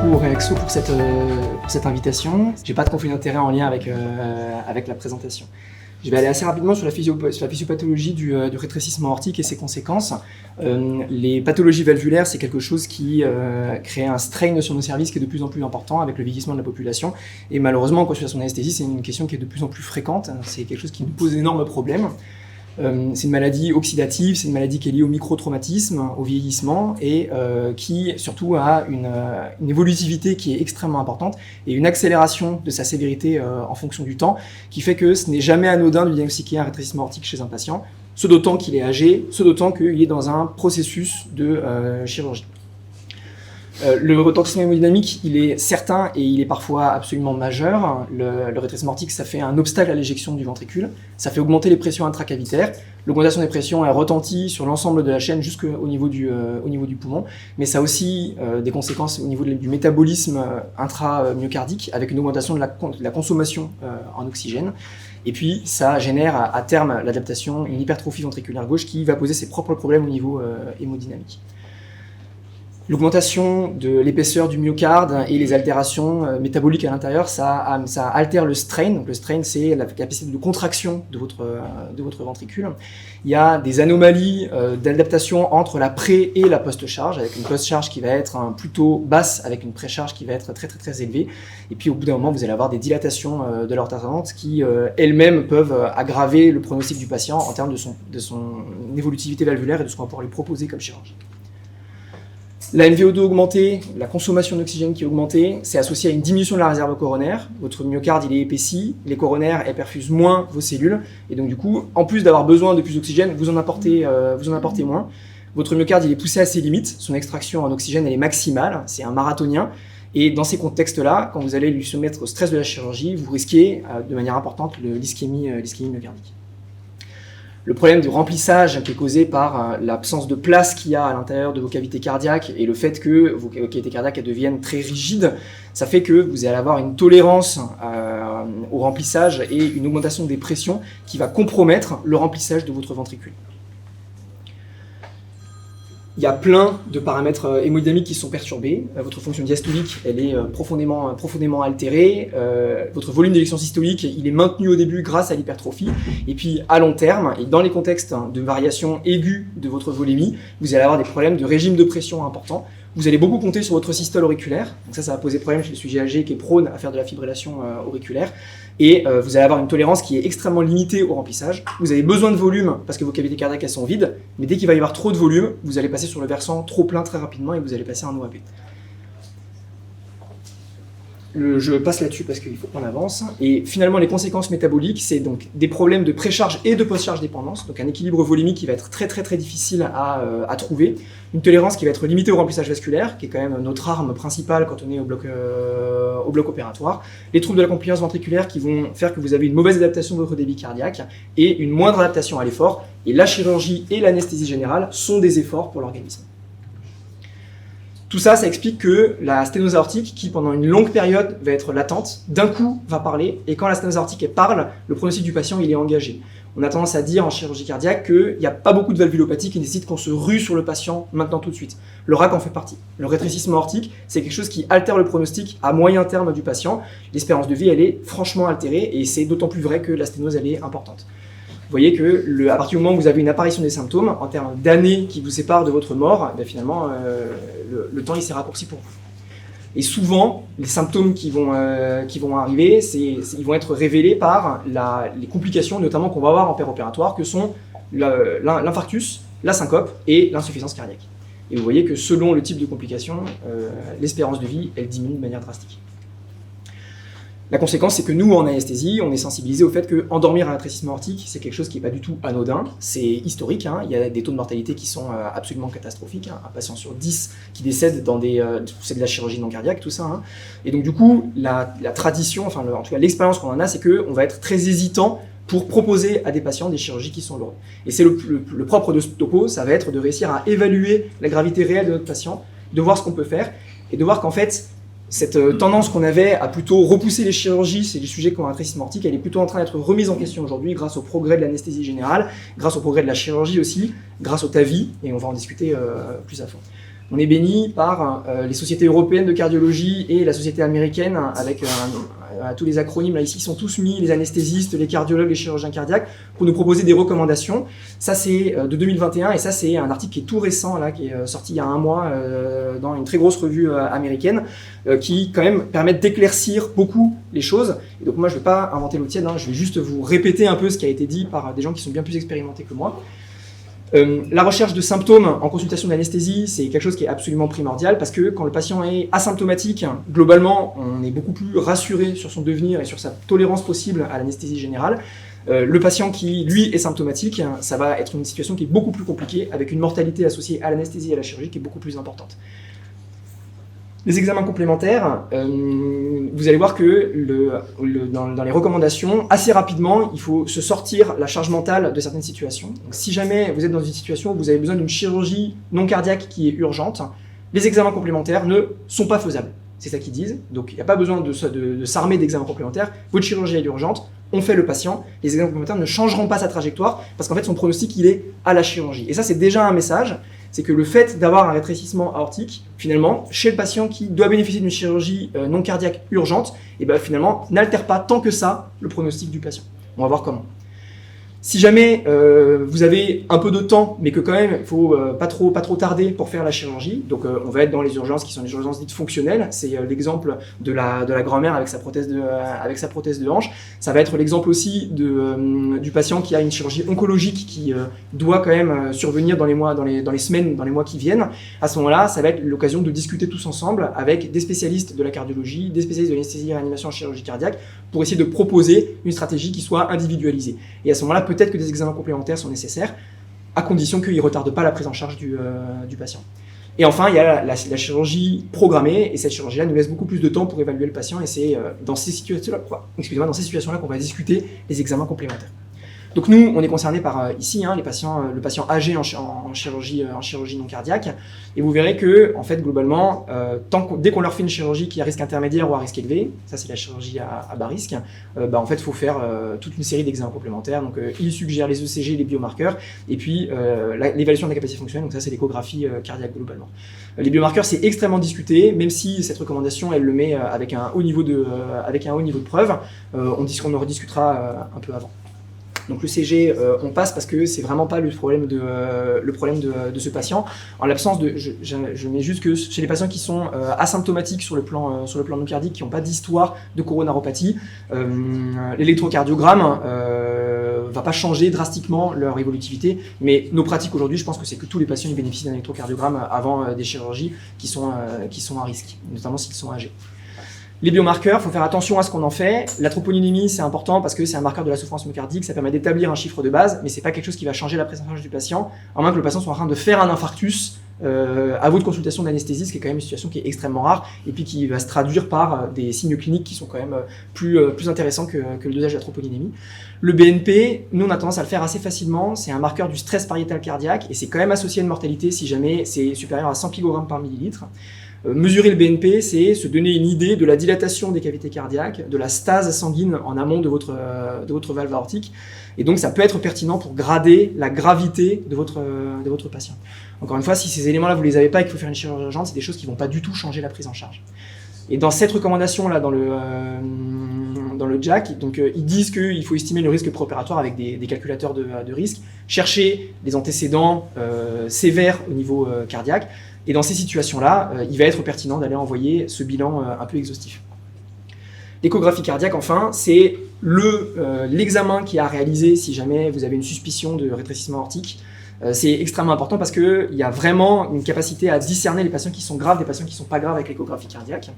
beaucoup au Réaxo pour cette invitation. J'ai pas de conflit d'intérêt en lien avec la présentation. Je vais aller assez rapidement sur la physiopathologie du rétrécissement aortique et ses conséquences. Les pathologies valvulaires, c'est quelque chose qui crée un strain sur nos services qui est de plus en plus important avec le vieillissement de la population. Et malheureusement, en consultation d'anesthésie, c'est une question qui est de plus en plus fréquente. C'est quelque chose qui nous pose d'énormes problèmes. C'est une maladie oxydative, c'est une maladie qui est liée au microtraumatisme, au vieillissement et qui surtout a une évolutivité qui est extrêmement importante et une accélération de sa sévérité en fonction du temps qui fait que ce n'est jamais anodin de diagnostiquer un rétrécissement aortique chez un patient, ce d'autant qu'il est âgé, ce d'autant qu'il est dans un processus de chirurgie. Le retentissement hémodynamique, il est certain et il est parfois absolument majeur. Le rétrécissement aortique, ça fait un obstacle à l'éjection du ventricule, ça fait augmenter les pressions intracavitaires. L'augmentation des pressions, elle retentit sur l'ensemble de la chaîne jusqu'au niveau du poumon, mais ça a aussi des conséquences au niveau du métabolisme intramyocardique avec une augmentation de la consommation en oxygène. Et puis, ça génère à terme l'adaptation, une hypertrophie ventriculaire gauche qui va poser ses propres problèmes au niveau hémodynamique. L'augmentation de l'épaisseur du myocarde et les altérations métaboliques à l'intérieur, ça altère le strain. Donc le strain, c'est la capacité de contraction de votre ventricule. Il y a des anomalies d'adaptation entre la pré- et la post-charge, avec une post-charge qui va être plutôt basse, avec une pré-charge qui va être très très très élevée. Et puis au bout d'un moment, vous allez avoir des dilatations de l'aorte ascendante qui elles-mêmes peuvent aggraver le pronostic du patient en termes de son évolutivité valvulaire et de ce qu'on va pouvoir lui proposer comme chirurgie. La MVO2 augmentée, la consommation d'oxygène qui est augmentée, c'est associé à une diminution de la réserve coronaire. Votre myocarde il est épaissi, les coronaires elles perfusent moins vos cellules, et donc du coup, en plus d'avoir besoin de plus d'oxygène, vous en apportez moins. Votre myocarde il est poussé à ses limites, son extraction en oxygène elle est maximale, c'est un marathonien, et dans ces contextes-là, quand vous allez lui soumettre au stress de la chirurgie, vous risquez de manière importante l'ischémie myocardique. Le problème du remplissage qui est causé par l'absence de place qu'il y a à l'intérieur de vos cavités cardiaques et le fait que vos cavités cardiaques elles deviennent très rigides, ça fait que vous allez avoir une tolérance au remplissage et une augmentation des pressions qui va compromettre le remplissage de votre ventricule. Il y a plein de paramètres hémodynamiques qui sont perturbés. Votre fonction diastolique, elle est profondément altérée. Votre volume d'éjection systolique, il est maintenu au début grâce à l'hypertrophie. Et puis, à long terme, et dans les contextes de variation aiguë de votre volémie, vous allez avoir des problèmes de régime de pression importants. Vous allez beaucoup compter sur votre systole auriculaire. Donc ça va poser problème chez le sujet âgé qui est prône à faire de la fibrillation auriculaire. Et vous allez avoir une tolérance qui est extrêmement limitée au remplissage. Vous avez besoin de volume parce que vos cavités cardiaques elles sont vides, mais dès qu'il va y avoir trop de volume, vous allez passer sur le versant trop plein très rapidement et vous allez passer en OAP. Je passe là-dessus parce qu'il faut qu'on avance. Et finalement, les conséquences métaboliques, c'est donc des problèmes de précharge et de post-charge dépendance, donc un équilibre volémique qui va être très très très difficile à trouver, une tolérance qui va être limitée au remplissage vasculaire, qui est quand même notre arme principale quand on est au bloc opératoire, les troubles de la compliance ventriculaire qui vont faire que vous avez une mauvaise adaptation de votre débit cardiaque et une moindre adaptation à l'effort, et la chirurgie et l'anesthésie générale sont des efforts pour l'organisme. Tout ça, ça explique que la sténose aortique, qui pendant une longue période va être latente, d'un coup va parler, et quand la sténose aortique elle parle, le pronostic du patient il est engagé. On a tendance à dire en chirurgie cardiaque qu'il n'y a pas beaucoup de valvulopathie qui nécessite qu'on se rue sur le patient maintenant tout de suite. Le RAC en fait partie. Le rétrécissement aortique, c'est quelque chose qui altère le pronostic à moyen terme du patient. L'espérance de vie, elle est franchement altérée, et c'est d'autant plus vrai que la sténose elle est importante. Vous voyez que à partir du moment où vous avez une apparition des symptômes, en termes d'années qui vous séparent de votre mort, ben finalement, le temps il s'est raccourci pour vous. Et souvent, les symptômes qui vont arriver, ils vont être révélés par les complications, notamment qu'on va avoir en péropératoire, que sont l'infarctus, la syncope et l'insuffisance cardiaque. Et vous voyez que selon le type de complication, l'espérance de vie, elle diminue de manière drastique. La conséquence, c'est que nous, en anesthésie, on est sensibilisé au fait que endormir un rétrécissement aortique, c'est quelque chose qui n'est pas du tout anodin, c'est historique, hein. Il y a des taux de mortalité qui sont absolument catastrophiques, hein. Un patient sur 10 qui décède c'est de la chirurgie non cardiaque, tout ça, hein. Et donc du coup, la tradition, enfin en tout cas l'expérience qu'on en a, c'est qu'on va être très hésitant pour proposer à des patients des chirurgies qui sont lourdes. Et c'est le propre de ce topo, ça va être de réussir à évaluer la gravité réelle de notre patient, de voir ce qu'on peut faire, et de voir qu'en fait, cette tendance qu'on avait à plutôt repousser les chirurgies, c'est des sujets qui ont un rétrécissement aortique, elle est plutôt en train d'être remise en question aujourd'hui grâce au progrès de l'anesthésie générale, grâce au progrès de la chirurgie aussi, grâce au TAVI, et on va en discuter plus à fond. On est béni par les sociétés européennes de cardiologie et la société américaine, avec tous les acronymes là ici sont tous mis, les anesthésistes, les cardiologues, les chirurgiens cardiaques, pour nous proposer des recommandations. Ça c'est de 2021 et ça c'est un article qui est tout récent, là, qui est sorti il y a un mois dans une très grosse revue américaine, qui quand même permettent d'éclaircir beaucoup les choses. Et donc moi je ne vais pas inventer l'eau tiède, je vais juste vous répéter un peu ce qui a été dit par des gens qui sont bien plus expérimentés que moi. La recherche de symptômes en consultation d'anesthésie, c'est quelque chose qui est absolument primordial parce que quand le patient est asymptomatique, globalement, on est beaucoup plus rassuré sur son devenir et sur sa tolérance possible à l'anesthésie générale. Le patient qui, lui, est symptomatique, ça va être une situation qui est beaucoup plus compliquée avec une mortalité associée à l'anesthésie et à la chirurgie qui est beaucoup plus importante. Les examens complémentaires, vous allez voir que dans les recommandations, assez rapidement, il faut se sortir la charge mentale de certaines situations. Donc, si jamais vous êtes dans une situation où vous avez besoin d'une chirurgie non cardiaque qui est urgente, les examens complémentaires ne sont pas faisables. C'est ça qu'ils disent. Donc il n'y a pas besoin de s'armer d'examens complémentaires. Votre chirurgie est urgente, on fait le patient. Les examens complémentaires ne changeront pas sa trajectoire parce qu'en fait son pronostic il est à la chirurgie. Et ça c'est déjà un message. C'est que le fait d'avoir un rétrécissement aortique, finalement, chez le patient qui doit bénéficier d'une chirurgie non cardiaque urgente, et ben finalement, n'altère pas tant que ça le pronostic du patient. On va voir comment. Si jamais vous avez un peu de temps, mais que quand même il faut pas trop tarder pour faire la chirurgie, donc on va être dans les urgences qui sont les urgences dites fonctionnelles. C'est l'exemple de la grand-mère avec sa prothèse de hanche. Ça va être l'exemple aussi du patient qui a une chirurgie oncologique qui doit quand même survenir dans les semaines, dans les mois qui viennent. À ce moment-là, ça va être l'occasion de discuter tous ensemble avec des spécialistes de la cardiologie, des spécialistes de l'anesthésie et réanimation en chirurgie cardiaque, pour essayer de proposer une stratégie qui soit individualisée. Et à ce moment-là, peut-être que des examens complémentaires sont nécessaires, à condition qu'ils ne retardent pas la prise en charge du patient. Et enfin, il y a la chirurgie programmée, et cette chirurgie-là nous laisse beaucoup plus de temps pour évaluer le patient, et c'est dans ces situations-là qu'on va discuter les examens complémentaires. Donc nous, on est concerné par ici le patient âgé en chirurgie non cardiaque, et vous verrez que en fait globalement, dès qu'on leur fait une chirurgie qui est à risque intermédiaire ou à risque élevé, ça c'est la chirurgie à bas risque, en fait il faut faire toute une série d'examens complémentaires. Donc il suggère les ECG, les biomarqueurs, et puis l'évaluation de la capacité fonctionnelle. Donc ça c'est l'échographie cardiaque globalement. Les biomarqueurs c'est extrêmement discuté, même si cette recommandation elle le met avec un haut niveau de preuve. On en rediscutera un peu avant. Donc le CG, on passe parce que c'est vraiment pas le problème de ce patient. En l'absence de, je mets juste que chez les patients qui sont asymptomatiques sur le plan non cardiaque, qui n'ont pas d'histoire de coronaropathie, l'électrocardiogramme va pas changer drastiquement leur évolutivité. Mais nos pratiques aujourd'hui, je pense que c'est que tous les patients ils bénéficient d'un électrocardiogramme avant des chirurgies qui sont à risque, notamment s'ils sont âgés. Les biomarqueurs, il faut faire attention à ce qu'on en fait. La troponinemi, c'est important parce que c'est un marqueur de la souffrance myocardique, ça permet d'établir un chiffre de base, mais c'est pas quelque chose qui va changer la prise en charge du patient, à moins que le patient soit en train de faire un infarctus à votre consultation d'anesthésie, ce qui est quand même une situation qui est extrêmement rare, et puis qui va se traduire par des signes cliniques qui sont quand même plus intéressants que le dosage de la troponinemi. Le BNP, nous on a tendance à le faire assez facilement, c'est un marqueur du stress pariétal cardiaque, et c'est quand même associé à une mortalité si jamais c'est supérieur à 100 picogrammes par millilitre. Mesurer le BNP, c'est se donner une idée de la dilatation des cavités cardiaques, de la stase sanguine en amont de votre valve aortique. Et donc, ça peut être pertinent pour grader la gravité de votre patient. Encore une fois, si ces éléments-là, vous ne les avez pas et qu'il faut faire une chirurgie urgente, c'est des choses qui ne vont pas du tout changer la prise en charge. Et dans cette recommandation-là, dans le JAC, donc, ils disent qu'il faut estimer le risque préopératoire avec des calculateurs de risque, chercher des antécédents sévères au niveau cardiaque. Et dans ces situations-là, il va être pertinent d'aller envoyer ce bilan un peu exhaustif. L'échographie cardiaque, enfin, c'est l'examen qui est à réaliser si jamais vous avez une suspicion de rétrécissement aortique. C'est extrêmement important parce qu'il y a vraiment une capacité à discerner les patients qui sont graves des patients qui ne sont pas graves avec l'échographie cardiaque.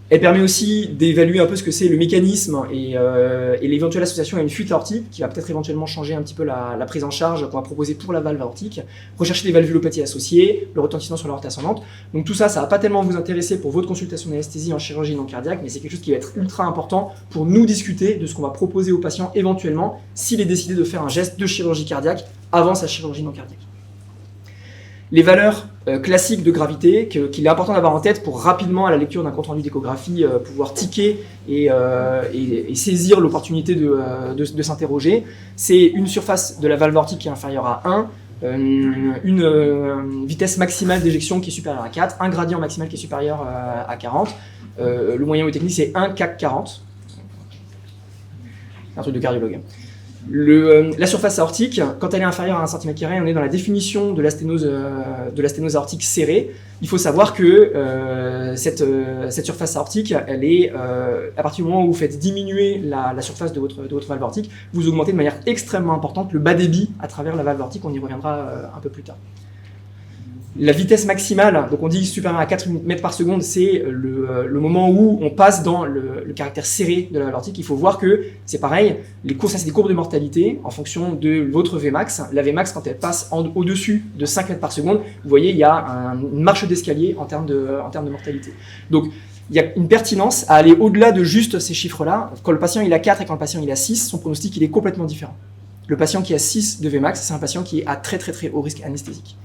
Elle permet aussi d'évaluer un peu ce que c'est le mécanisme et l'éventuelle association à une fuite aortique qui va peut-être éventuellement changer un petit peu la prise en charge qu'on va proposer pour la valve aortique, rechercher des valvulopathies associées, le retentissement sur l'aorte ascendante. Donc tout ça, ça va pas tellement vous intéresser pour votre consultation d'anesthésie en chirurgie non cardiaque, mais c'est quelque chose qui va être ultra important pour nous discuter de ce qu'on va proposer au patient éventuellement s'il est décidé de faire un geste de chirurgie cardiaque avant sa chirurgie non cardiaque. Les valeurs classiques de gravité qu'il est important d'avoir en tête pour rapidement, à la lecture d'un compte-rendu d'échographie, pouvoir ticker et saisir l'opportunité de s'interroger. C'est une surface de la valve aortique qui est inférieure à 1, une vitesse maximale d'éjection qui est supérieure à 4, un gradient maximal qui est supérieur à 40. Le moyen ou technique, c'est 1 CAC 40. Un truc de cardiologue. La surface aortique, quand elle est inférieure à 1 cm², on est dans la définition de la sténose aortique serrée. Il faut savoir que cette surface aortique, elle est, à partir du moment où vous faites diminuer la surface de votre valve aortique, vous augmentez de manière extrêmement importante le bas débit à travers la valve aortique, on y reviendra un peu plus tard. La vitesse maximale, donc on dit supérieure à 4 mètres par seconde, c'est le moment où on passe dans le caractère serré de la valve aortique. Il faut voir que c'est pareil, ça c'est des courbes de mortalité en fonction de votre Vmax. La Vmax, quand elle passe au-dessus de 5 mètres par seconde, vous voyez, il y a une marche d'escalier en termes de mortalité. Donc, il y a une pertinence à aller au-delà de juste ces chiffres-là. Quand le patient il a 4 et quand le patient il a 6, son pronostic il est complètement différent. Le patient qui a 6 de Vmax, c'est un patient qui est à très très très haut risque anesthésique.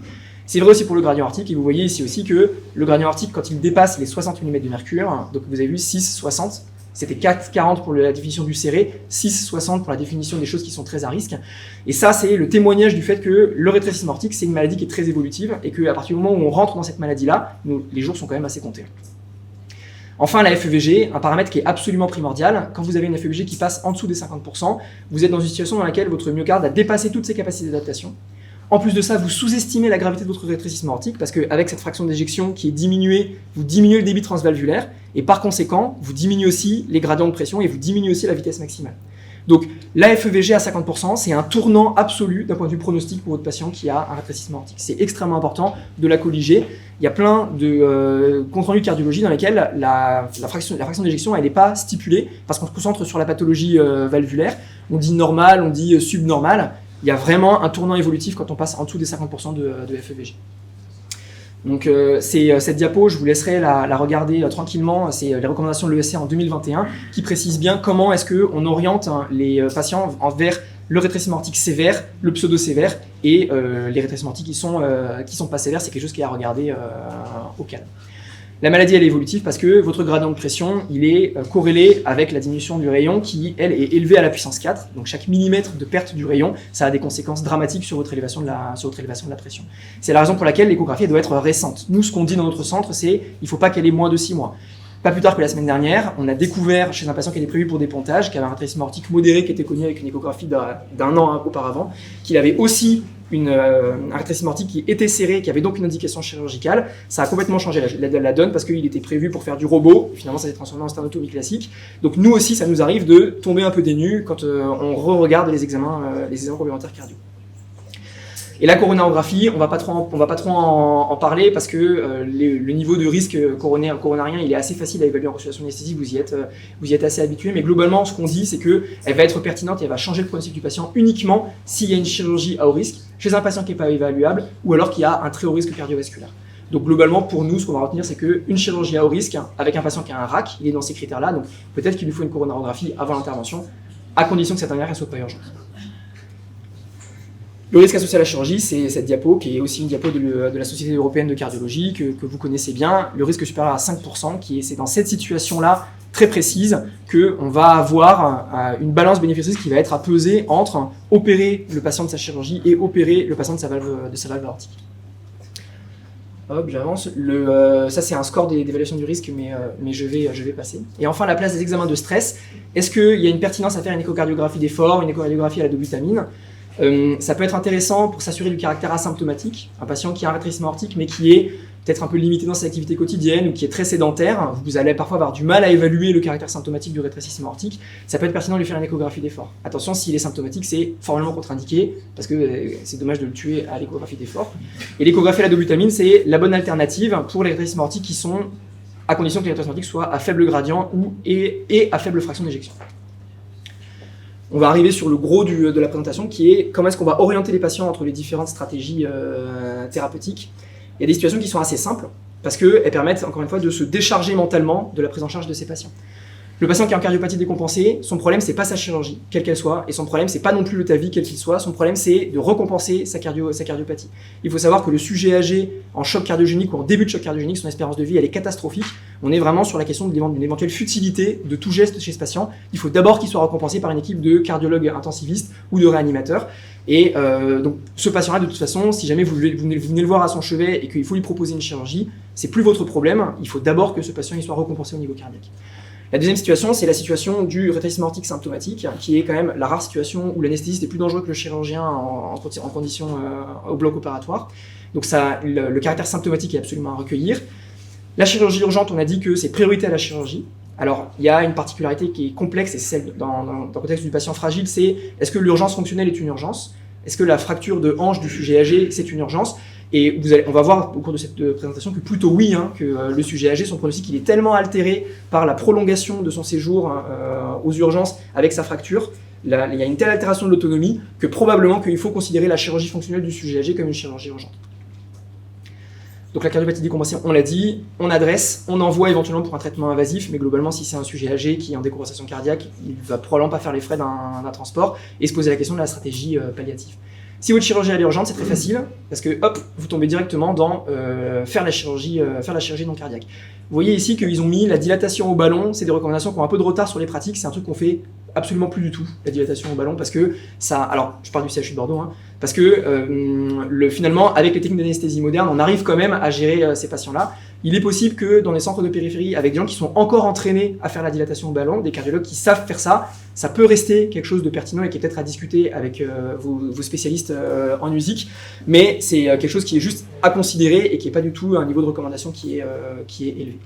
C'est vrai aussi pour le gradient aortique, et vous voyez ici aussi que le gradient aortique, quand il dépasse les 60 mm de mercure, donc vous avez vu 6, 60, c'était 4, 40 pour la définition du serré, 6, 60 pour la définition des choses qui sont très à risque. Et ça, c'est le témoignage du fait que le rétrécissement aortique, c'est une maladie qui est très évolutive, et qu'à partir du moment où on rentre dans cette maladie-là, les jours sont quand même assez comptés. Enfin, la FEVG, un paramètre qui est absolument primordial. Quand vous avez une FEVG qui passe en dessous des 50%, vous êtes dans une situation dans laquelle votre myocarde a dépassé toutes ses capacités d'adaptation. En plus de ça, vous sous-estimez la gravité de votre rétrécissement aortique parce qu'avec cette fraction d'éjection qui est diminuée, vous diminuez le débit transvalvulaire et par conséquent, vous diminuez aussi les gradients de pression et vous diminuez aussi la vitesse maximale. Donc, la FEVG à 50%, c'est un tournant absolu d'un point de vue pronostic pour votre patient qui a un rétrécissement aortique. C'est extrêmement important de la colliger. Il y a plein de comptes rendus de cardiologie dans lesquels la fraction d'éjection, elle n'est pas stipulée parce qu'on se concentre sur la pathologie valvulaire. On dit normal, on dit subnormal. Il y a vraiment un tournant évolutif quand on passe en dessous des 50% de FEVG. Donc cette diapo, je vous laisserai la regarder tranquillement, c'est les recommandations de l'ESC en 2021 qui précisent bien comment est-ce qu'on oriente les patients vers le rétrécissement aortique sévère, le pseudo-sévère et les rétrécissements aortiques qui sont pas sévères, c'est quelque chose qui est à regarder au calme. La maladie, elle est évolutive parce que votre gradient de pression, il est corrélé avec la diminution du rayon qui, elle, est élevée à la puissance 4. Donc chaque millimètre de perte du rayon, ça a des conséquences dramatiques sur votre élévation de la pression. C'est la raison pour laquelle l'échographie doit être récente. Nous, ce qu'on dit dans notre centre, c'est qu'il ne faut pas qu'elle ait moins de 6 mois. Pas plus tard que la semaine dernière, on a découvert chez un patient qui était prévu pour des pontages, qui avait un rétrécissement aortique modéré, qui était connu avec une échographie d'un an auparavant, qu'il avait aussi un rétrécissement aortique qui était serré, qui avait donc une indication chirurgicale. Ça a complètement changé la donne parce qu'il était prévu pour faire du robot. Finalement, ça s'est transformé en sternotomie classique. Donc nous aussi, ça nous arrive de tomber un peu des nues quand on re-regarde les examens complémentaires cardio. Et la coronarographie, on va pas trop en parler parce que le niveau de risque coronarien, il est assez facile à évaluer en consultation anesthésique, vous y êtes assez habitué, mais globalement, ce qu'on dit, c'est qu'elle va être pertinente et elle va changer le pronostic du patient uniquement s'il y a une chirurgie à haut risque chez un patient qui n'est pas évaluable ou alors qu'il y a un très haut risque cardiovasculaire. Donc globalement, pour nous, ce qu'on va retenir, c'est qu'une chirurgie à haut risque, avec un patient qui a un RAC, il est dans ces critères-là, donc peut-être qu'il lui faut une coronarographie avant l'intervention, à condition que cette dernière ne soit pas urgente. Le risque associé à la chirurgie, c'est cette diapo, qui est aussi une diapo de la Société européenne de cardiologie, que vous connaissez bien. Le risque supérieur à 5%, c'est dans cette situation-là très précise qu'on va avoir une balance bénéfice-risque qui va être à peser entre opérer le patient de sa chirurgie et opérer le patient de sa valve aortique. Hop, j'avance. Ça, c'est un score d'évaluation du risque, mais je vais passer. Et enfin, la place des examens de stress. Est-ce qu'il y a une pertinence à faire une échocardiographie d'effort, une échocardiographie à la dobutamine ? Ça peut être intéressant pour s'assurer du caractère asymptomatique. Un patient qui a un rétrécissement aortique, mais qui est peut-être un peu limité dans ses activités quotidiennes ou qui est très sédentaire, vous allez parfois avoir du mal à évaluer le caractère symptomatique du rétrécissement aortique. Ça peut être pertinent de lui faire une échographie d'effort. Attention, s'il est symptomatique, c'est formellement contre-indiqué parce que c'est dommage de le tuer à l'échographie d'effort. Et l'échographie à la dobutamine, c'est la bonne alternative pour les rétrécissements aortiques qui sont à condition que les rétrécissements aortiques soient à faible gradient et à faible fraction d'éjection. On va arriver sur le gros de la présentation qui est comment est-ce qu'on va orienter les patients entre les différentes stratégies thérapeutiques. Il y a des situations qui sont assez simples parce qu'elles permettent encore une fois de se décharger mentalement de la prise en charge de ces patients. Le patient qui a une cardiopathie décompensée, son problème c'est pas sa chirurgie, quelle qu'elle soit, et son problème c'est pas non plus le TAVI quel qu'il soit, son problème c'est de recompenser sa cardiopathie. Il faut savoir que le sujet âgé en choc cardiogénique ou en début de choc cardiogénique, son espérance de vie elle est catastrophique. On est vraiment sur la question d'une éventuelle futilité de tout geste chez ce patient. Il faut d'abord qu'il soit récompensé par une équipe de cardiologues intensivistes ou de réanimateurs. Et donc ce patient-là, de toute façon, si jamais vous venez le voir à son chevet et qu'il faut lui proposer une chirurgie, c'est plus votre problème. Il faut d'abord que ce patient il soit récompensé au niveau cardiaque. La deuxième situation, c'est la situation du rétrécissement aortique symptomatique, qui est quand même la rare situation où l'anesthésiste est plus dangereux que le chirurgien en condition au bloc opératoire. Donc ça, le caractère symptomatique est absolument à recueillir. La chirurgie urgente, on a dit que c'est priorité à la chirurgie. Alors, il y a une particularité qui est complexe, et c'est celle dans le contexte du patient fragile, c'est est-ce que l'urgence fonctionnelle est une urgence? Est-ce que la fracture de hanche du sujet âgé, c'est une urgence? Et on va voir au cours de cette présentation que plutôt oui, que le sujet âgé, son pronostic, il est tellement altéré par la prolongation de son séjour aux urgences avec sa fracture. Là, il y a une telle altération de l'autonomie que probablement qu'il faut considérer la chirurgie fonctionnelle du sujet âgé comme une chirurgie urgente. Donc la cardiopathie décompensée, on l'a dit, on adresse, on envoie éventuellement pour un traitement invasif, mais globalement, si c'est un sujet âgé qui est en décompensation cardiaque, il va probablement pas faire les frais d'un transport et se poser la question de la stratégie palliative. Si votre chirurgie elle est urgente, c'est très facile, parce que hop, vous tombez directement dans faire la chirurgie non cardiaque. Vous voyez ici qu'ils ont mis la dilatation au ballon, c'est des recommandations qui ont un peu de retard sur les pratiques, c'est un truc qu'on fait absolument plus du tout, la dilatation au ballon, parce que ça, alors je parle du CHU de Bordeaux, parce que finalement, avec les techniques d'anesthésie moderne, on arrive quand même à gérer ces patients-là. Il est possible que dans les centres de périphérie, avec des gens qui sont encore entraînés à faire la dilatation au ballon, des cardiologues qui savent faire ça, ça peut rester quelque chose de pertinent et qui est peut-être à discuter avec vos spécialistes en musique, mais c'est quelque chose qui est juste à considérer et qui n'est pas du tout un niveau de recommandation qui est élevé.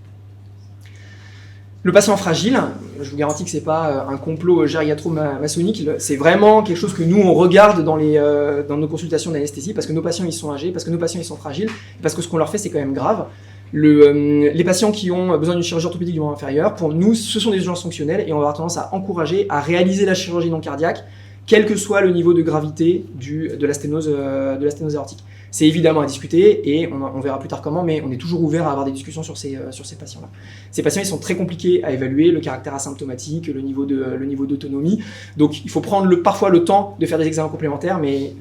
Le patient fragile, je vous garantis que c'est pas un complot gériatro-maçonnique, c'est vraiment quelque chose que nous on regarde dans nos consultations d'anesthésie parce que nos patients ils sont âgés, parce que nos patients ils sont fragiles, parce que ce qu'on leur fait c'est quand même grave. Les patients qui ont besoin d'une chirurgie orthopédique du membre inférieur, pour nous ce sont des urgences fonctionnelles et on va avoir tendance à encourager à réaliser la chirurgie non cardiaque, quel que soit le niveau de gravité de la sténose aortique. C'est évidemment à discuter et on verra plus tard comment, mais on est toujours ouvert à avoir des discussions sur ces patients-là. Ces patients, ils sont très compliqués à évaluer, le caractère asymptomatique, le niveau d'autonomie. Donc, il faut prendre parfois le temps de faire des examens complémentaires, mais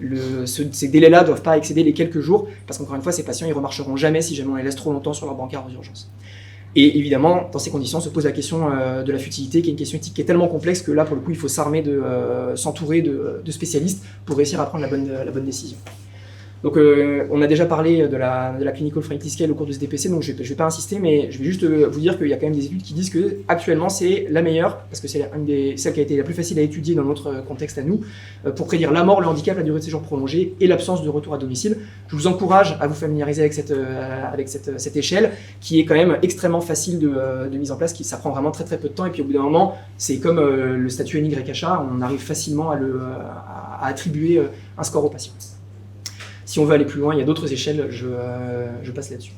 ces délais-là ne doivent pas excéder les quelques jours, parce qu'encore une fois, ces patients, ils ne remarcheront jamais si jamais on les laisse trop longtemps sur leur brancard aux urgences. Et évidemment, dans ces conditions, se pose la question de la futilité, qui est une question éthique qui est tellement complexe que là, pour le coup, il faut s'entourer de spécialistes pour réussir à prendre la bonne décision. Donc on a déjà parlé de la clinical frailty scale au cours de ce DPC, donc je vais pas insister, mais je vais juste vous dire qu'il y a quand même des études qui disent que actuellement c'est la meilleure, parce que c'est celle qui a été la plus facile à étudier dans notre contexte à nous, pour prédire la mort, le handicap, la durée de séjour prolongée et l'absence de retour à domicile. Je vous encourage à vous familiariser avec cette échelle qui est quand même extrêmement facile de mise en place, ça prend vraiment très très peu de temps, et puis au bout d'un moment, c'est comme le statut NYHA, on arrive facilement à attribuer un score au patient. Si on veut aller plus loin, il y a d'autres échelles, je passe là-dessus.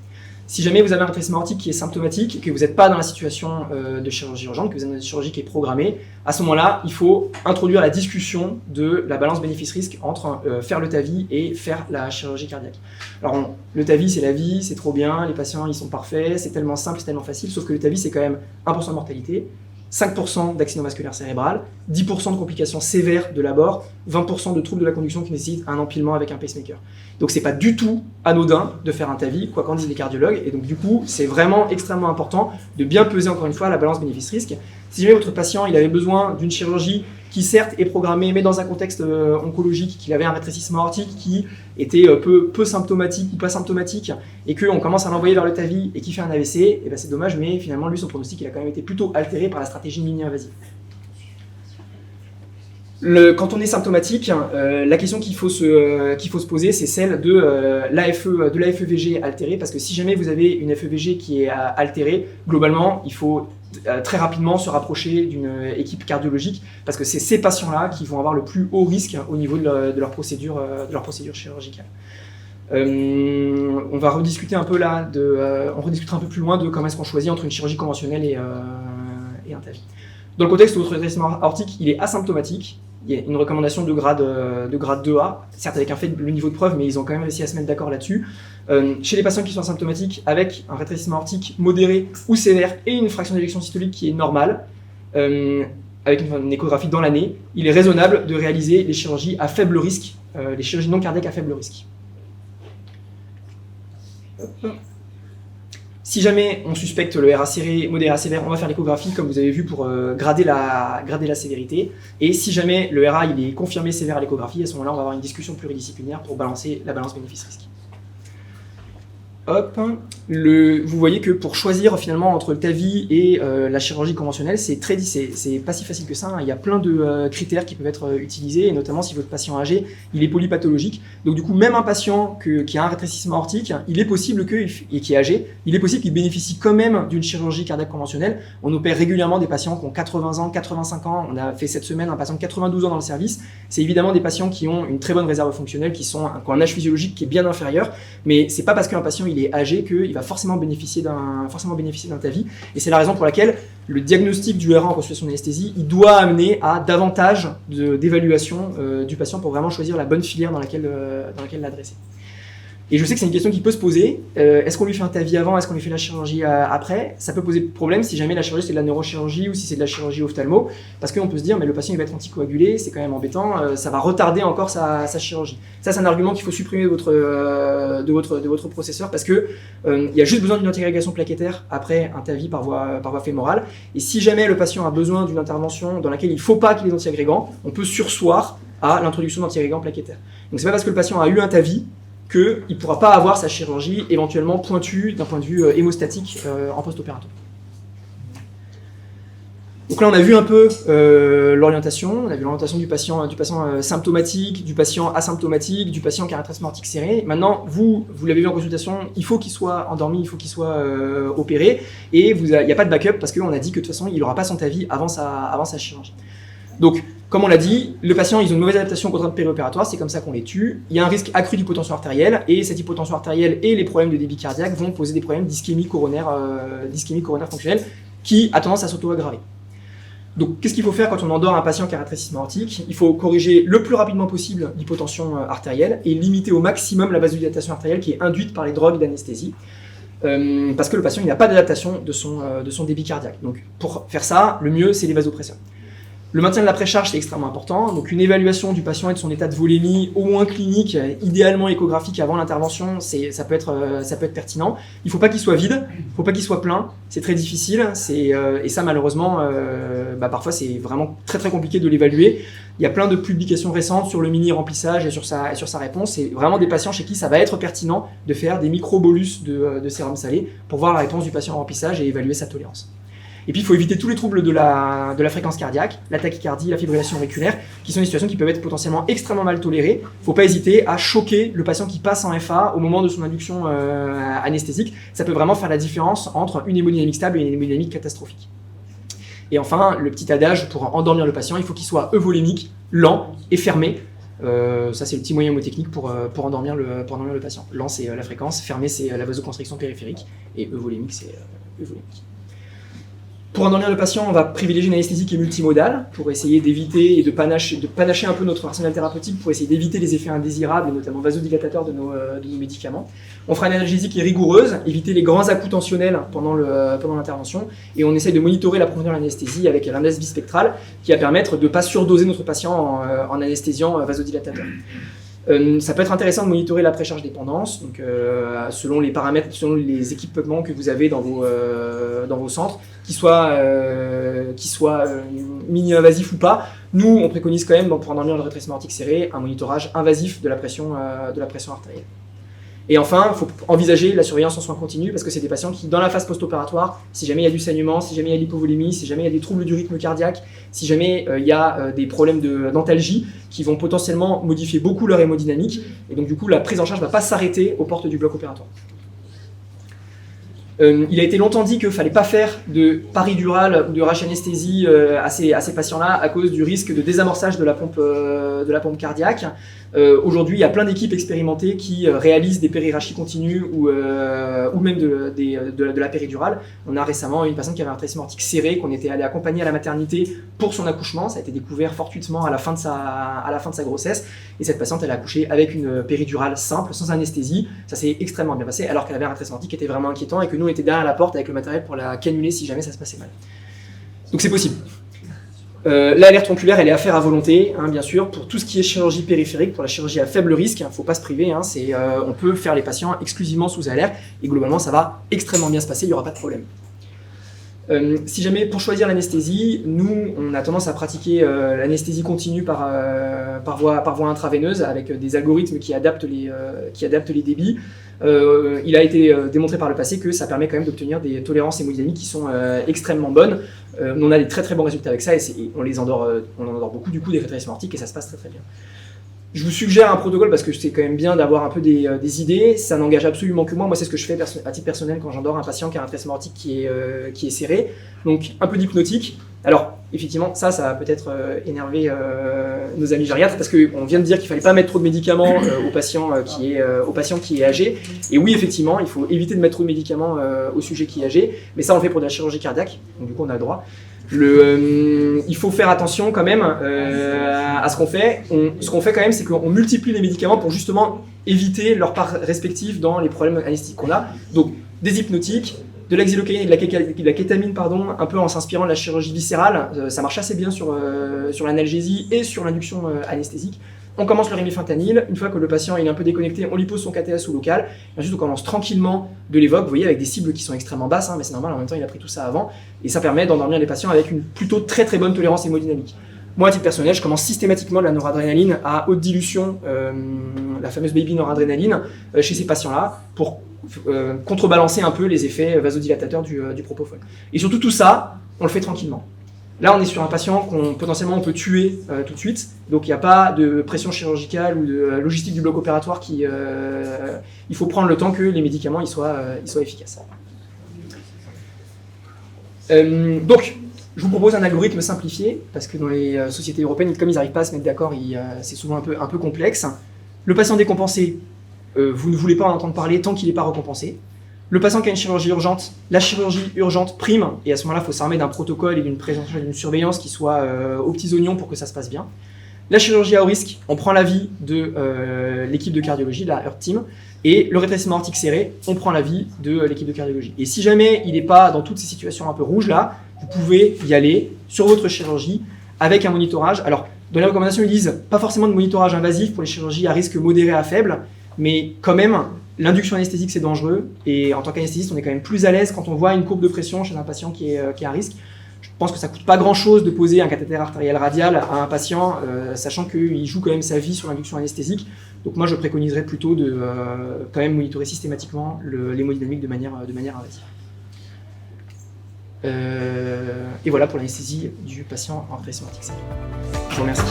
Si jamais vous avez un rétrécissement aortique qui est symptomatique, et que vous n'êtes pas dans la situation de chirurgie urgente, que vous avez une chirurgie qui est programmée, à ce moment-là, il faut introduire la discussion de la balance bénéfice-risque entre faire le TAVI et faire la chirurgie cardiaque. Alors, le TAVI, c'est la vie, c'est trop bien, les patients, ils sont parfaits, c'est tellement simple, c'est tellement facile, sauf que le TAVI, c'est quand même 1% de mortalité, 5% d'accident vasculaire cérébral, 10% de complications sévères de l'abord, 20% de troubles de la conduction qui nécessitent un empilement avec un pacemaker. Donc c'est pas du tout anodin de faire un TAVI, quoi qu'en disent les cardiologues, et donc du coup c'est vraiment extrêmement important de bien peser encore une fois la balance bénéfice-risque. Si jamais votre patient il avait besoin d'une chirurgie qui certes est programmée, mais dans un contexte oncologique, qu'il avait un rétrécissement aortique qui était peu symptomatique ou pas symptomatique, et qu'on commence à l'envoyer vers le TAVI et qui fait un AVC, et ben c'est dommage, mais finalement lui son pronostic il a quand même été plutôt altéré par la stratégie mini-invasive. Quand on est symptomatique, la question qu'il faut se poser, c'est celle de l'AFEVG altérée, parce que si jamais vous avez une FEVG qui est altérée, globalement, il faut très rapidement se rapprocher d'une équipe cardiologique, parce que c'est ces patients-là qui vont avoir le plus haut risque au niveau de leur procédure chirurgicale. On va rediscuter un peu là, on rediscutera un peu plus loin de comment est-ce qu'on choisit entre une chirurgie conventionnelle et un TAVI. Dans le contexte où votre rétrécissement aortique il est asymptomatique, il y a une recommandation de grade 2A, certes avec le niveau de preuve, mais ils ont quand même réussi à se mettre d'accord là-dessus. Chez les patients qui sont asymptomatiques avec un rétrécissement aortique modéré ou sévère et une fraction d'éjection systolique qui est normale, avec une échographie dans l'année, il est raisonnable de réaliser les chirurgies à faible risque, les chirurgies non cardiaques à faible risque. Si jamais on suspecte le RA serré, modéré à sévère, on va faire l'échographie comme vous avez vu pour grader la sévérité. Et si jamais le RA il est confirmé sévère à l'échographie, à ce moment-là on va avoir une discussion pluridisciplinaire pour balancer la balance bénéfice-risque. Hop. Vous voyez que pour choisir finalement entre le TAVI et la chirurgie conventionnelle, c'est pas si facile que ça. Hein. Il y a plein de critères qui peuvent être utilisés, et notamment si votre patient âgé, il est polypathologique. Donc du coup, même un patient qui a un rétrécissement aortique, il est possible et qui est âgé, il est possible qu'il bénéficie quand même d'une chirurgie cardiaque conventionnelle. On opère régulièrement des patients qui ont 80 ans, 85 ans. On a fait cette semaine un patient de 92 ans dans le service. C'est évidemment des patients qui ont une très bonne réserve fonctionnelle, qui ont un âge physiologique qui est bien inférieur, mais c'est pas parce qu'un patient il est âgé qu'il va forcément bénéficier d'un TAVI, et c'est la raison pour laquelle le diagnostic du RA en consultation d'anesthésie, il doit amener à davantage d'évaluation du patient pour vraiment choisir la bonne filière dans laquelle l'adresser. Et je sais que c'est une question qui peut se poser, est-ce qu'on lui fait un TAVI avant, est-ce qu'on lui fait la chirurgie après? Ça peut poser problème si jamais la chirurgie c'est de la neurochirurgie ou si c'est de la chirurgie ophtalmo, parce qu'on peut se dire mais le patient il va être anticoagulé, c'est quand même embêtant, ça va retarder encore sa chirurgie. Ça c'est un argument qu'il faut supprimer de votre processeur, parce que il y a juste besoin d'une antiagrégation plaquettaire après un TAVI par voie fémorale, et si jamais le patient a besoin d'une intervention dans laquelle il ne faut pas qu'il y ait des antiagrégants, on peut surseoir à l'introduction d'antiagrégants plaquettaires. Donc c'est pas parce que le patient a eu un TAVI qu'il ne pourra pas avoir sa chirurgie éventuellement pointue d'un point de vue hémostatique en post-opératoire. Donc là on a vu un peu l'orientation, on a vu l'orientation du patient symptomatique, du patient asymptomatique, du patient qui a un rétrécissement aortique serré. Maintenant vous l'avez vu en consultation, il faut qu'il soit endormi, il faut qu'il soit opéré, et il n'y a pas de backup parce qu'on a dit que de toute façon il n'aura pas son TAVI avant sa chirurgie. Donc, comme on l'a dit, le patient, ils ont une mauvaise adaptation aux contraintes périopératoires, c'est comme ça qu'on les tue. Il y a un risque accru d'hypotension artérielle, et cette hypotension artérielle et les problèmes de débit cardiaque vont poser des problèmes d'ischémie coronaire fonctionnelle qui a tendance à s'auto-aggraver. Donc, qu'est-ce qu'il faut faire quand on endort un patient qui a un rétrécissement aortique? Il faut corriger le plus rapidement possible l'hypotension artérielle et limiter au maximum la vasodilatation artérielle qui est induite par les drogues d'anesthésie. Parce que le patient il n'a pas d'adaptation de son débit cardiaque. Donc, pour faire ça, le mieux, c'est les vasopresseurs. Le maintien de la précharge, c'est extrêmement important. Donc une évaluation du patient et de son état de volémie, au moins clinique, idéalement échographique avant l'intervention, ça peut être pertinent. Il ne faut pas qu'il soit vide, il ne faut pas qu'il soit plein. C'est très difficile. Et ça, malheureusement, parfois, c'est vraiment très très compliqué de l'évaluer. Il y a plein de publications récentes sur le mini-remplissage et sur sa réponse. C'est vraiment des patients chez qui ça va être pertinent de faire des micro-bolus de sérum salé pour voir la réponse du patient en remplissage et évaluer sa tolérance. Et puis, il faut éviter tous les troubles de la fréquence cardiaque, la tachycardie, la fibrillation auriculaire, qui sont des situations qui peuvent être potentiellement extrêmement mal tolérées. Il ne faut pas hésiter à choquer le patient qui passe en FA au moment de son induction anesthésique. Ça peut vraiment faire la différence entre une hémodynamique stable et une hémodynamique catastrophique. Et enfin, le petit adage pour endormir le patient, il faut qu'il soit euvolémique, lent et fermé. Ça, c'est le petit moyen mnémotechnique pour endormir le patient. Lent, c'est la fréquence, fermé, c'est la vasoconstriction périphérique, et euvolémique, c'est euvolémique. Pour endormir le patient, on va privilégier une anesthésie qui est multimodale pour essayer d'éviter et de panacher un peu notre arsenal thérapeutique pour essayer d'éviter les effets indésirables et notamment vasodilatateurs de nos médicaments. On fera une analgésie qui est rigoureuse, éviter les grands à-coups tensionnels pendant l'intervention, et on essaye de monitorer la profondeur de l'anesthésie avec l'analyse bispectrale qui va permettre de ne pas surdoser notre patient en anesthésiant vasodilatateur. Ça peut être intéressant de monitorer la précharge dépendance, donc selon les paramètres, selon les équipements que vous avez dans vos centres, qu'ils soient mini-invasifs ou pas. Nous, on préconise quand même, pour endormir le rétrécissement aortique serré, un monitorage invasif de la pression artérielle. Et enfin, il faut envisager la surveillance en soins continus parce que c'est des patients qui, dans la phase post-opératoire, si jamais il y a du saignement, si jamais il y a de l'hypovolémie, si jamais il y a des troubles du rythme cardiaque, si jamais il y a des problèmes d'antalgie qui vont potentiellement modifier beaucoup leur hémodynamique, et donc du coup la prise en charge ne va pas s'arrêter aux portes du bloc opératoire. Il a été longtemps dit qu'il ne fallait pas faire de paridurale ou de rachanesthésie à ces patients-là à cause du risque de désamorçage de la pompe cardiaque. Aujourd'hui, il y a plein d'équipes expérimentées qui réalisent des périrachis continues ou même de la péridurale. On a récemment une patiente qui avait un rétrécissement aortique serré qu'on était allé accompagner à la maternité pour son accouchement. Ça a été découvert fortuitement à la fin de sa grossesse. Et cette patiente, elle a accouché avec une péridurale simple, sans anesthésie. Ça s'est extrêmement bien passé, alors qu'elle avait un rétrécissement aortique qui était vraiment inquiétant et que nous, on était derrière la porte avec le matériel pour la cannuler si jamais ça se passait mal. Donc c'est possible. L'alerte onculaire, elle est à faire à volonté, hein, bien sûr, pour tout ce qui est chirurgie périphérique, pour la chirurgie à faible risque, il ne faut pas se priver, hein, on peut faire les patients exclusivement sous alerte, et globalement ça va extrêmement bien se passer, il n'y aura pas de problème. Si jamais, pour choisir l'anesthésie, nous, on a tendance à pratiquer l'anesthésie continue par voie intraveineuse, avec des algorithmes qui adaptent les débits. Il a été démontré par le passé que ça permet quand même d'obtenir des tolérances hémodynamiques qui sont extrêmement bonnes. On a des très très bons résultats avec ça et on en endort beaucoup du coup des rétrécissements aortiques et ça se passe très très bien. Je vous suggère un protocole parce que c'est quand même bien d'avoir un peu des idées. Ça n'engage absolument que moi. Moi, c'est ce que je fais à titre rétrécissement quand j'endors un patient qui a un rétrécissement aortique qui est serré. Donc, un peu d'hypnotique. Alors, effectivement, ça va peut-être énerver nos amis gériatres parce qu'on vient de dire qu'il ne fallait pas mettre trop de médicaments au patient qui est âgé. Et oui, effectivement, il faut éviter de mettre trop de médicaments au sujet qui est âgé. Mais ça, on le fait pour de la chirurgie cardiaque. Donc, du coup, on a le droit. Il faut faire attention quand même à ce qu'on fait. Ce qu'on fait quand même, c'est qu'on multiplie les médicaments pour justement éviter leur part respective dans les problèmes anesthésiques qu'on a. Donc des hypnotiques, de la xylocaïne et de la kétamine, un peu en s'inspirant de la chirurgie viscérale. Ça marche assez bien sur l'analgésie et sur l'induction anesthésique. On commence le rémifentanil, une fois que le patient est un peu déconnecté, on lui pose son KTS sous local, et ensuite on commence tranquillement de l'évoque, vous voyez, avec des cibles qui sont extrêmement basses, hein, mais c'est normal, en même temps il a pris tout ça avant, et ça permet d'endormir les patients avec une plutôt très très bonne tolérance hémodynamique. Moi, à titre personnel, je commence systématiquement de la noradrénaline à haute dilution, la fameuse baby noradrénaline, chez ces patients-là, pour contrebalancer un peu les effets vasodilatateurs du propofol. Et surtout tout ça, on le fait tranquillement. Là, on est sur un patient qu'on potentiellement on peut tuer tout de suite, donc il n'y a pas de pression chirurgicale ou de logistique du bloc opératoire il faut prendre le temps que les médicaments ils soient efficaces. Donc, je vous propose un algorithme simplifié, parce que dans les sociétés européennes, comme ils n'arrivent pas à se mettre d'accord, c'est souvent un peu complexe. Le patient décompensé, vous ne voulez pas en entendre parler tant qu'il n'est pas recompensé. Le patient qui a une chirurgie urgente, la chirurgie urgente prime, et à ce moment-là, il faut s'armer d'un protocole et d'une surveillance qui soit aux petits oignons pour que ça se passe bien. La chirurgie à haut risque, on prend l'avis de l'équipe de cardiologie, la Heart Team, et le rétrécissement aortique serré, on prend l'avis de l'équipe de cardiologie. Et si jamais il n'est pas dans toutes ces situations un peu rouges là, vous pouvez y aller sur votre chirurgie avec un monitorage. Alors, dans les recommandations, ils disent pas forcément de monitorage invasif pour les chirurgies à risque modéré à faible, mais quand même, l'induction anesthésique c'est dangereux, et en tant qu'anesthésiste, on est quand même plus à l'aise quand on voit une courbe de pression chez un patient qui est à risque. Je pense que ça coûte pas grand-chose de poser un cathéter artériel radial à un patient, sachant qu'il joue quand même sa vie sur l'induction anesthésique. Donc moi, je préconiserais plutôt de quand même monitorer systématiquement l'hémodynamique de manière invasive. Et voilà pour l'anesthésie du patient en rétrécissement aortique serré. Je vous remercie.